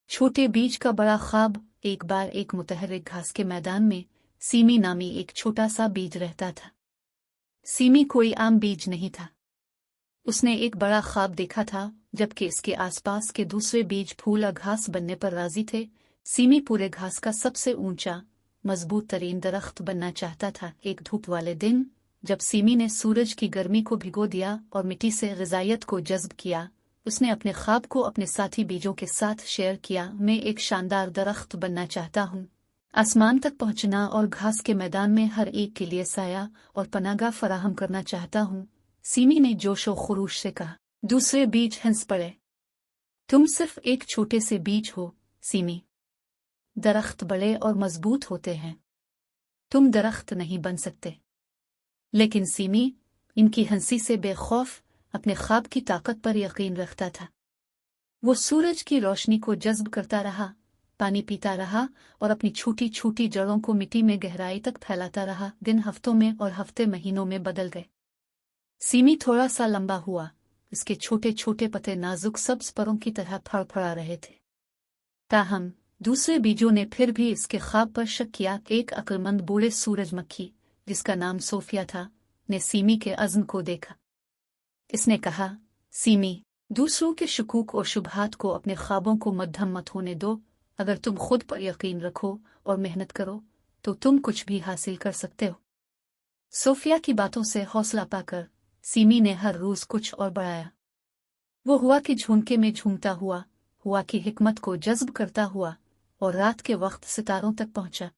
छोटे बीज का बड़ा ख्वाब। एक बार एक मुतहर्रिक घास के मैदान में सीमी नामी एक छोटा सा बीज रहता था। सीमी कोई आम बीज नहीं था। उसने एक बड़ा ख्वाब देखा था, जबकि इसके आसपास के दूसरे बीज फूल और घास बनने पर राजी थे। सीमी पूरे घास का सबसे ऊंचा मजबूत तरीन दरख्त बनना चाहता था। एक धूप वाले दिन जब सीमी ने सूरज की गर्मी को भिगो दिया और मिट्टी से ग़िज़ाइयत को जज़्ब किया, उसने अपने ख्वाब को अपने साथी बीजों के साथ शेयर किया। मैं एक शानदार दरख्त बनना चाहता हूँ, आसमान तक पहुँचना और घास के मैदान में हर एक के लिए साया और पनागा फराहम करना चाहता हूँ, सीमी ने जोशो खरूश से कहा। दूसरे बीज हंस पड़े। तुम सिर्फ एक छोटे से बीज हो सीमी। दरख्त बड़े और मजबूत होते हैं, तुम दरख्त नहीं बन सकते। लेकिन सीमी इनकी हंसी से बेखौफ अपने ख्वाब की ताकत पर यकीन रखता था। वो सूरज की रोशनी को जज्ब करता रहा, पानी पीता रहा और अपनी छोटी छोटी जड़ों को मिट्टी में गहराई तक फैलाता रहा। दिन हफ्तों में और हफ्ते महीनों में बदल गए। सीमी थोड़ा सा लंबा हुआ, इसके छोटे छोटे पत्ते नाजुक सब्ज परों की तरह फड़फड़ा रहे थे। ताहम दूसरे बीजों ने फिर भी इसके ख्वाब पर शक किया। एक अक्लमंद बूढ़े सूरजमुखी, जिसका नाम सोफिया था, ने सीमी के अज़्म को देखा। इसने कहा, सीमी, दूसरों के शकूक और शुबहात को अपने ख्वाबों को मद्धम मत होने दो। अगर तुम खुद पर यकीन रखो और मेहनत करो तो तुम कुछ भी हासिल कर सकते हो। सोफिया की बातों से हौसला पाकर सीमी ने हर रोज कुछ और बढ़ाया। वो हुआ कि झुमके में झूमता हुआ, हुआ की हिकमत को जज्ब करता हुआ और रात के वक्त सितारों तक पहुंचा।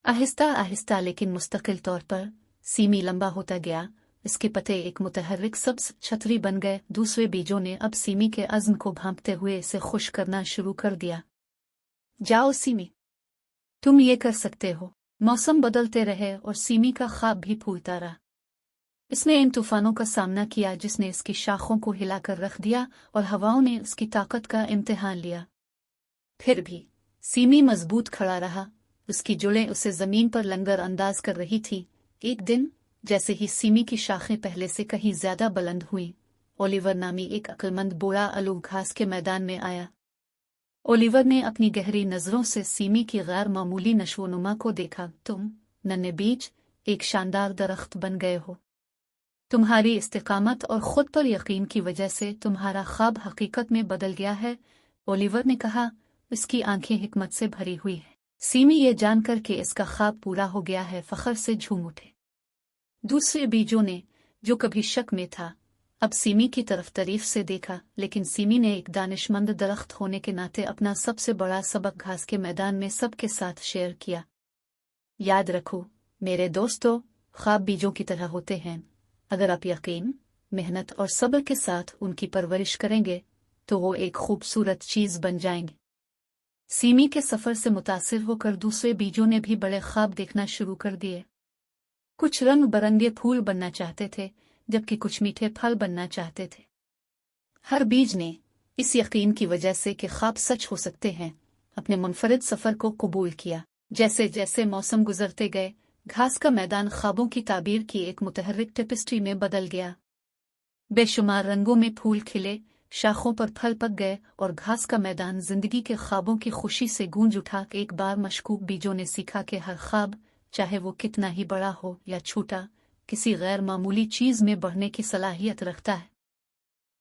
आहिस्ता आहिस्ता लेकिन मुस्तकिल तौर पर सीमी लंबा होता गया। इसके पत्ते एक मुतहर्रिक सब्ज छतरी बन गए। दूसरे बीजों ने अब सीमी के अज़्म को भांपते हुए इसे खुश करना शुरू कर दिया। जाओ सीमी, तुम ये कर सकते हो। मौसम बदलते रहे और सीमी का ख्वाब भी फूलता रहा। इसने इन तूफानों का सामना किया जिसने इसकी शाखों को हिलाकर रख दिया और हवाओं ने उसकी ताकत का इम्तिहान लिया। फिर भी सीमी मजबूत खड़ा रहा। उसकी जुड़ें उसे जमीन पर लंगर अंदाज कर रही थी। एक दिन जैसे ही सीमी की शाखें पहले से कहीं ज्यादा बुलंद हुईं, ओलिवर नामी एक अक्लमंद बूढ़ा अलूग घास के मैदान में आया। ओलिवर ने अपनी गहरी नजरों से सीमी की गैर मामूली नशोनुमा को देखा। तुम नन्हे बीज एक शानदार दरख्त बन गए हो। तुम्हारी इस्तिकामत और खुद पर यकीन की वजह से तुम्हारा ख्वाब हकीकत में बदल गया है, ओलिवर ने कहा। उसकी आंखें हिकमत से भरी हुई हैं। सीमी ये जानकर कि इसका ख्वाब पूरा हो गया है, फख्र से झूम उठे। दूसरे बीजों ने, जो कभी शक में था, अब सीमी की तरफ तारीफ से देखा। लेकिन सीमी ने एक दानिशमंद दरख्त होने के नाते अपना सबसे बड़ा सबक घास के मैदान में सबके साथ शेयर किया। याद रखो मेरे दोस्तों, ख्वाब बीजों की तरह होते हैं। अगर आप यकीन, मेहनत और सब्र के साथ उनकी परवरिश करेंगे तो वो एक खूबसूरत चीज बन जाएंगे। सीमी के सफर से मुतासिर होकर दूसरे बीजों ने भी बड़े ख्वाब देखना शुरू कर दिए। कुछ रंग बरंगे फूल बनना चाहते थे, जबकि कुछ मीठे फल बनना चाहते थे। हर बीज ने इस यकीन की वजह से कि ख्वाब सच हो सकते हैं, अपने मुनफरिद सफर को कबूल किया। जैसे जैसे मौसम गुजरते गए, घास का मैदान ख्वाबों की ताबीर की एक मुतहर्रिक टेपेस्ट्री में बदल गया। बेशुमार रंगों में फूल खिले, शाखों पर फल पक गए और घास का मैदान जिंदगी के ख्वाबों की खुशी से गूंज उठा। एक बार मशकूक बीजों ने सीखा कि हर ख्वाब, चाहे वो कितना ही बड़ा हो या छोटा, किसी गैर मामूली चीज में बढ़ने की सलाहियत रखता है।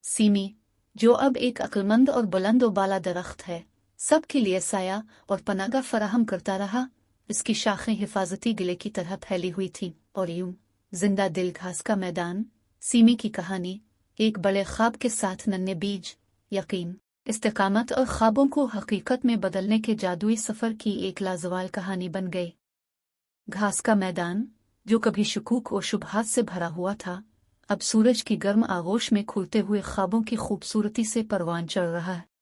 सीमी, जो अब एक अक्लमंद और बुलंद और बाला दरख्त है, सबके लिए साया और पनागा फराहम करता रहा। इसकी शाखें हिफाजती गिले की तरह फैली हुई थीं और यूं जिंदा दिल घास का मैदान। सीमी की कहानी एक बड़े ख्वाब के साथ नन्हे बीज, यकीन, इस्तिकामत और ख्वाबों को हकीकत में बदलने के जादुई सफर की एक लाजवाल कहानी बन गई। घास का मैदान, जो कभी शकूक और शुबहात से भरा हुआ था, अब सूरज की गर्म आगोश में खुलते हुए ख्वाबों की खूबसूरती से परवान चढ़ रहा है।